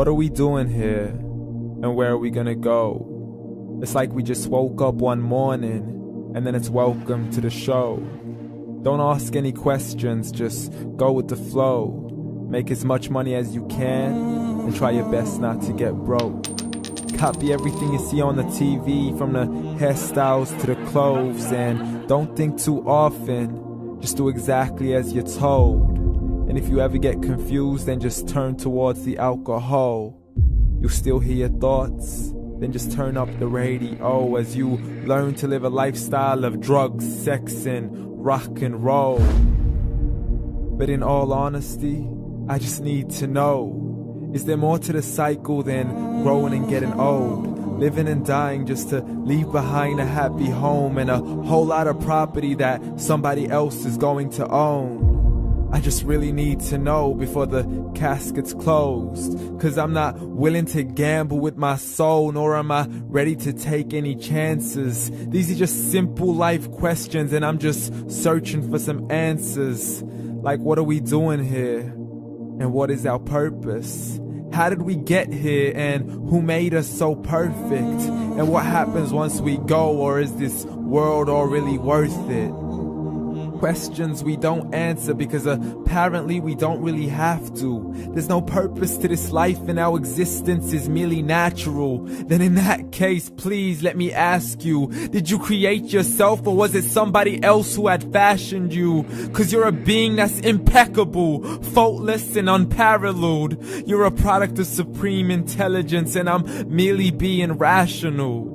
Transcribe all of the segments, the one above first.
What are we doing here? And where are we gonna go? It's like we just woke up one morning, and then it's welcome to the show. Don't ask any questions, just go with the flow. Make as much money as you can, and try your best not to get broke. Copy everything you see on the TV, from the hairstyles to the clothes, and don't think too often, just do exactly as you're told. And if you ever get confused, then just turn towards the alcohol. You'll still hear your thoughts, then just turn up the radio as you learn to live a lifestyle of drugs, sex, and rock and roll. But in all honesty, I just need to know, is there more to the cycle than growing and getting old? Living and dying just to leave behind a happy home and a whole lot of property that somebody else is going to own. I just really need to know before the casket's closed, 'cause I'm not willing to gamble with my soul, nor am I ready to take any chances. These are just simple life questions, and I'm just searching for some answers. Like, what are we doing here? And what is our purpose? How did we get here, and who made us so perfect? And what happens once we go, or is this world all really worth it? Questions we don't answer because apparently we don't really have to. There's no purpose to this life and our existence is merely natural. Then in that case, please let me ask you, did you create yourself, or was it somebody else who had fashioned you? 'Cause you're a being that's impeccable, faultless and unparalleled. You're a product of supreme intelligence, and I'm merely being rational.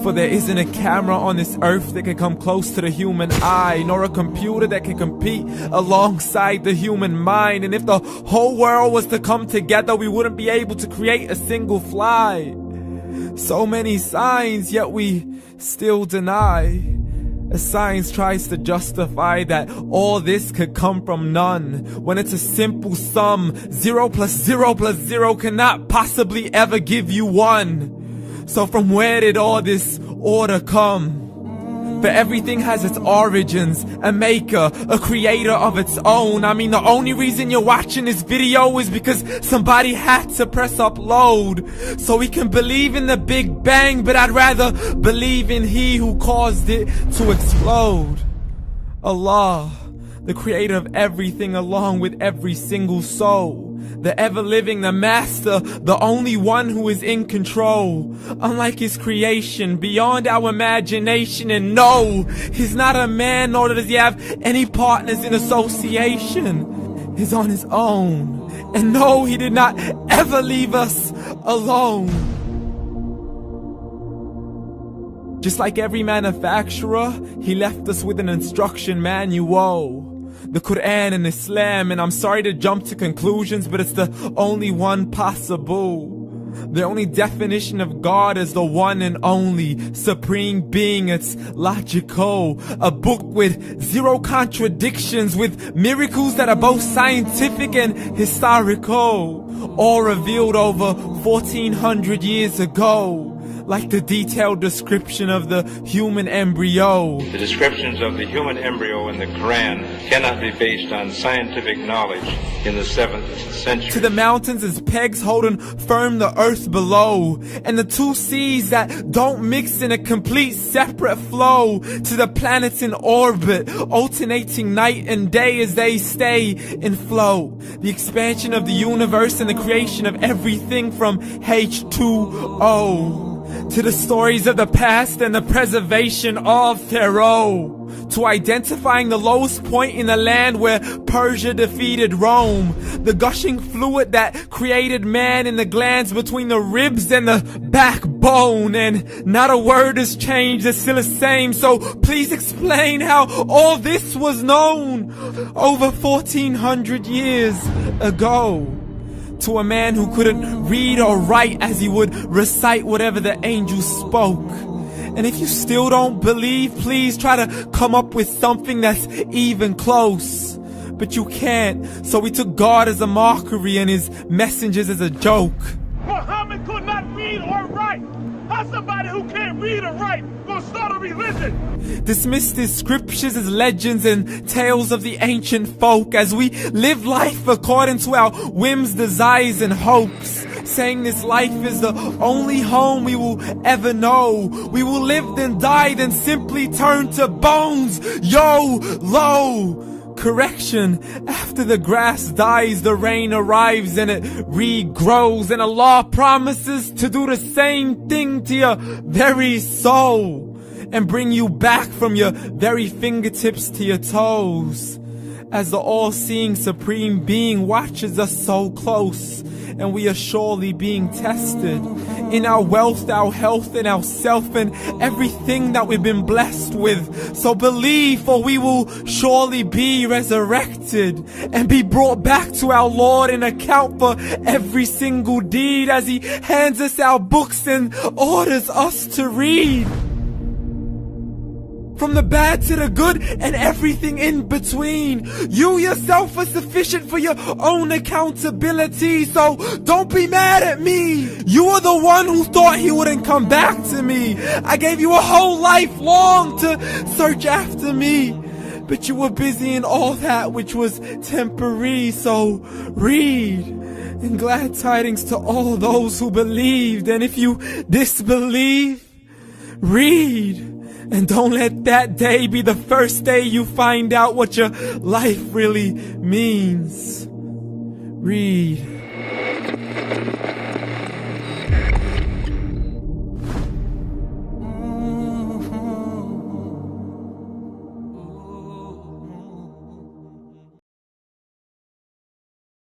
For there isn't a camera on this earth that can come close to the human eye, nor a computer that can compete alongside the human mind. And if the whole world was to come together, we wouldn't be able to create a single fly. So many signs, yet we still deny. As science tries to justify that all this could come from none, when it's a simple sum. 0 plus 0 plus 0 cannot possibly ever give you 1. So from where did all this order come? For everything has its origins, a maker, a creator of its own. I mean, the only reason you're watching this video is because somebody had to press upload. So we can believe in the Big Bang, but I'd rather believe in He who caused it to explode. Allah, the creator of everything along with every single soul. The ever-living, the master, the only one who is in control. Unlike his creation, beyond our imagination. And no, he's not a man, nor does he have any partners in association. He's on his own. And no, he did not ever leave us alone. Just like every manufacturer, he left us with an instruction manual. The Quran and Islam, and I'm sorry to jump to conclusions, but it's the only one possible. The only definition of God is the one and only supreme being. It's logical, a book with 0 contradictions, with miracles that are both scientific and historical, all revealed over 1400 years ago. Like the detailed description of the human embryo. The descriptions of the human embryo in the Quran cannot be based on scientific knowledge in the 7th century. To the mountains as pegs holding firm the earth below, and the 2 seas that don't mix in a complete separate flow. To the planets in orbit, alternating night and day as they stay in flow. The expansion of the universe and the creation of everything from H2O. To the stories of the past and the preservation of Pharaoh. To identifying the lowest point in the land where Persia defeated Rome. The gushing fluid that created man in the glands between the ribs and the backbone. And not a word has changed, it's still the same. So please explain how all this was known over 1400 years ago. To a man who couldn't read or write, as he would recite whatever the angels spoke. And if you still don't believe, please try to come up with something that's even close. But you can't, so we took God as a mockery and his messengers as a joke. Muhammad could not read or write. How's somebody who can't read or write gonna start a religion? Dismissed his scriptures as legends and tales of the ancient folk, as we live life according to our whims, desires, and hopes. saying this life is the only home we will ever know. We will live then die, then simply turn to bones. YOLO! Correction, after the grass dies, the rain arrives and it regrows, and Allah promises to do the same thing to your very soul and bring you back from your very fingertips to your toes, as the all-seeing supreme being watches us so close, and we are surely being tested in our wealth, our health, and our self, and everything that we've been blessed with. So believe, for we will surely be resurrected and be brought back to our Lord and account for every single deed, as He hands us our books and orders us to read. From the bad to the good and everything in between. You yourself are sufficient for your own accountability, so don't be mad at me. You are the one who thought He wouldn't come back to me. I gave you a whole life long to search after me, but you were busy in all that which was temporary. So read, and glad tidings to all those who believed. And if you disbelieve, read. And don't let that day be the first day you find out what your life really means. Read.